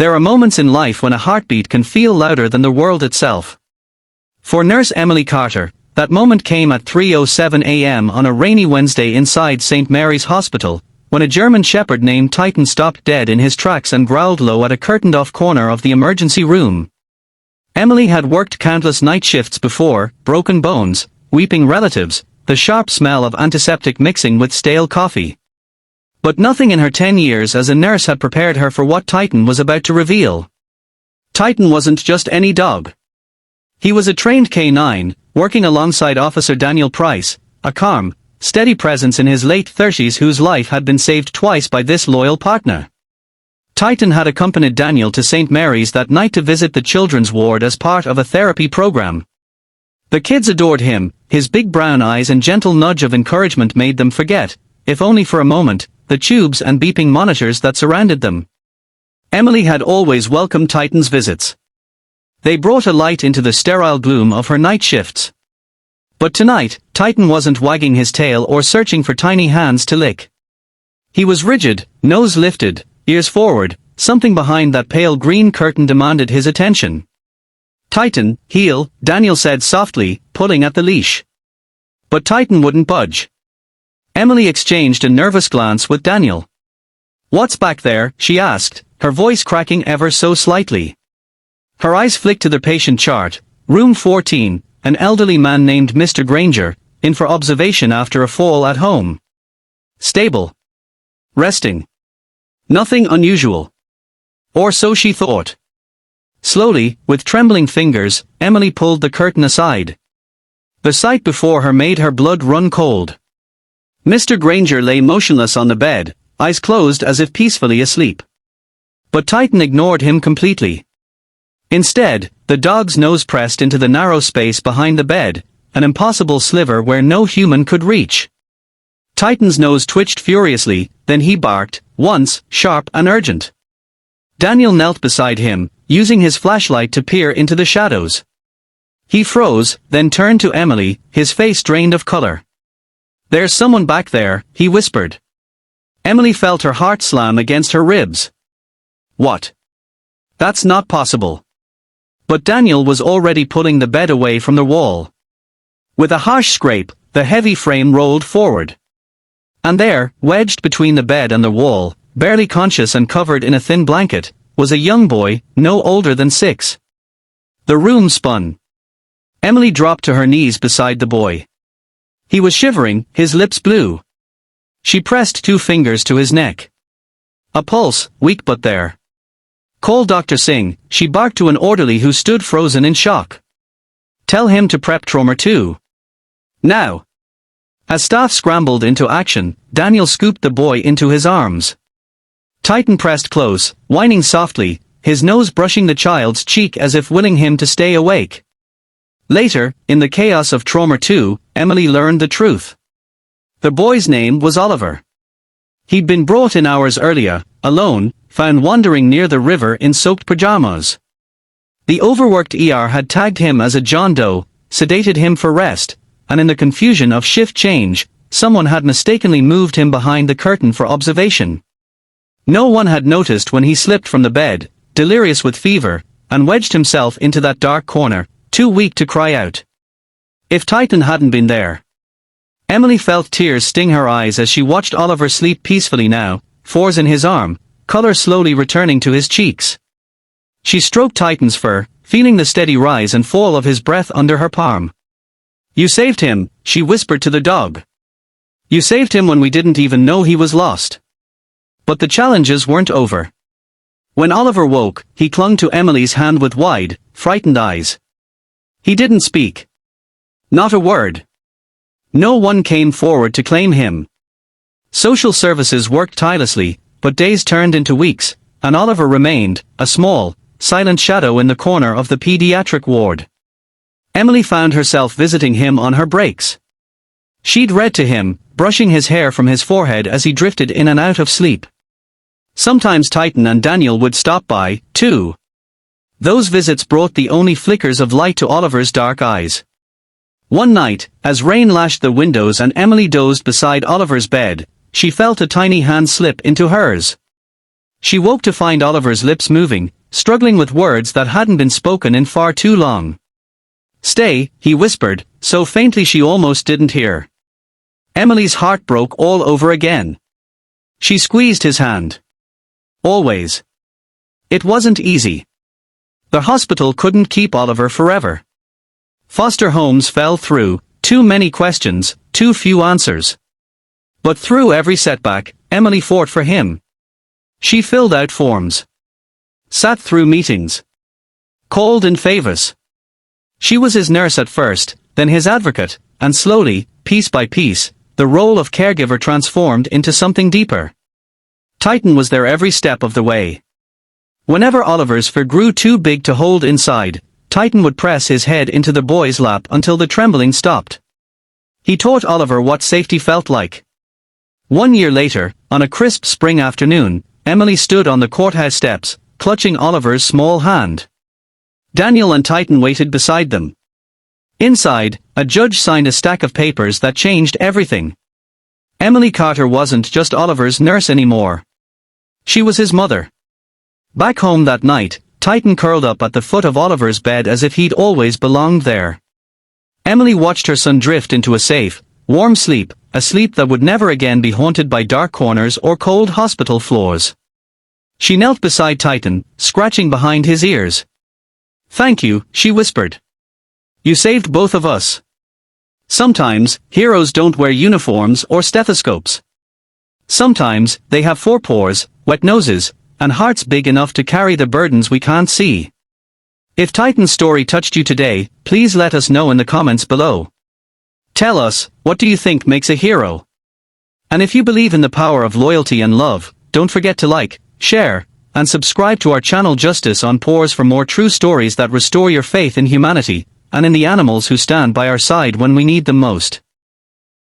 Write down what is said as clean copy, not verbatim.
There are moments in life when a heartbeat can feel louder than the world itself. For nurse Emily Carter, that moment came at 3:07 a.m. on a rainy Wednesday inside St. Mary's Hospital, when a German shepherd named Titan stopped dead in his tracks and growled low at a curtained-off corner of the emergency room. Emily had worked countless night shifts before, broken bones, weeping relatives, the sharp smell of antiseptic mixing with stale coffee. But nothing in her 10 years as a nurse had prepared her for what Titan was about to reveal. Titan wasn't just any dog. He was a trained K9, working alongside Officer Daniel Price, a calm, steady presence in his late 30s whose life had been saved twice by this loyal partner. Titan had accompanied Daniel to St. Mary's that night to visit the children's ward as part of a therapy program. The kids adored him, his big brown eyes and gentle nudge of encouragement made them forget, if only for a moment, the tubes and beeping monitors that surrounded them. Emily had always welcomed Titan's visits. They brought a light into the sterile gloom of her night shifts. But tonight, Titan wasn't wagging his tail or searching for tiny hands to lick. He was rigid, nose lifted, ears forward, something behind that pale green curtain demanded his attention. "Titan, heel," Daniel said softly, pulling at the leash. But Titan wouldn't budge. Emily exchanged a nervous glance with Daniel. "What's back there?" she asked, her voice cracking ever so slightly. Her eyes flicked to the patient chart, room 14, an elderly man named Mr. Granger, in for observation after a fall at home. Stable. Resting. Nothing unusual. Or so she thought. Slowly, with trembling fingers, Emily pulled the curtain aside. The sight before her made her blood run cold. Mr. Granger lay motionless on the bed, eyes closed as if peacefully asleep. But Titan ignored him completely. Instead, the dog's nose pressed into the narrow space behind the bed, an impossible sliver where no human could reach. Titan's nose twitched furiously, then he barked, once, sharp and urgent. Daniel knelt beside him, using his flashlight to peer into the shadows. He froze, then turned to Emily, his face drained of color. "There's someone back there," he whispered. Emily felt her heart slam against her ribs. "What? That's not possible." But Daniel was already pulling the bed away from the wall. With a harsh scrape, the heavy frame rolled forward. And there, wedged between the bed and the wall, barely conscious and covered in a thin blanket, was a young boy, no older than 6. The room spun. Emily dropped to her knees beside the boy. He was shivering, his lips blue. She pressed 2 fingers to his neck. A pulse, weak but there. "Call Dr. Singh," she barked to an orderly who stood frozen in shock. "Tell him to prep trauma 2. Now." As staff scrambled into action, Daniel scooped the boy into his arms. Titan pressed close, whining softly, his nose brushing the child's cheek as if willing him to stay awake. Later, in the chaos of Trauma 2, Emily learned the truth. The boy's name was Oliver. He'd been brought in hours earlier, alone, found wandering near the river in soaked pajamas. The overworked ER had tagged him as a John Doe, sedated him for rest, and in the confusion of shift change, someone had mistakenly moved him behind the curtain for observation. No one had noticed when he slipped from the bed, delirious with fever, and wedged himself into that dark corner, too weak to cry out. If Titan hadn't been there. Emily felt tears sting her eyes as she watched Oliver sleep peacefully now, Paws in his arm, color slowly returning to his cheeks. She stroked Titan's fur, feeling the steady rise and fall of his breath under her palm. "You saved him," she whispered to the dog. "You saved him when we didn't even know he was lost." But the challenges weren't over. When Oliver woke, he clung to Emily's hand with wide, frightened eyes. He didn't speak. Not a word. No one came forward to claim him. Social services worked tirelessly, but days turned into weeks, and Oliver remained, a small, silent shadow in the corner of the pediatric ward. Emily found herself visiting him on her breaks. She'd read to him, brushing his hair from his forehead as he drifted in and out of sleep. Sometimes Titan and Daniel would stop by, too. Those visits brought the only flickers of light to Oliver's dark eyes. One night, as rain lashed the windows and Emily dozed beside Oliver's bed, she felt a tiny hand slip into hers. She woke to find Oliver's lips moving, struggling with words that hadn't been spoken in far too long. "Stay," he whispered, so faintly she almost didn't hear. Emily's heart broke all over again. She squeezed his hand. Always. It wasn't easy. The hospital couldn't keep Oliver forever. Foster homes fell through, too many questions, too few answers. But through every setback, Emily fought for him. She filled out forms. Sat through meetings. Called in favors. She was his nurse at first, then his advocate, and slowly, piece by piece, the role of caregiver transformed into something deeper. Titan was there every step of the way. Whenever Oliver's fear grew too big to hold inside, Titan would press his head into the boy's lap until the trembling stopped. He taught Oliver what safety felt like. 1 year later, on a crisp spring afternoon, Emily stood on the courthouse steps, clutching Oliver's small hand. Daniel and Titan waited beside them. Inside, a judge signed a stack of papers that changed everything. Emily Carter wasn't just Oliver's nurse anymore. She was his mother. Back home that night, Titan curled up at the foot of Oliver's bed as if he'd always belonged there. Emily watched her son drift into a safe, warm sleep, a sleep that would never again be haunted by dark corners or cold hospital floors. She knelt beside Titan, scratching behind his ears. "Thank you," she whispered. "You saved both of us." Sometimes, heroes don't wear uniforms or stethoscopes. Sometimes, they have 4 paws, wet noses, and hearts big enough to carry the burdens we can't see. If Titan's story touched you today, please let us know in the comments below. Tell us, what do you think makes a hero? And if you believe in the power of loyalty and love, don't forget to like, share, and subscribe to our channel Justice on Paws for more true stories that restore your faith in humanity, and in the animals who stand by our side when we need them most.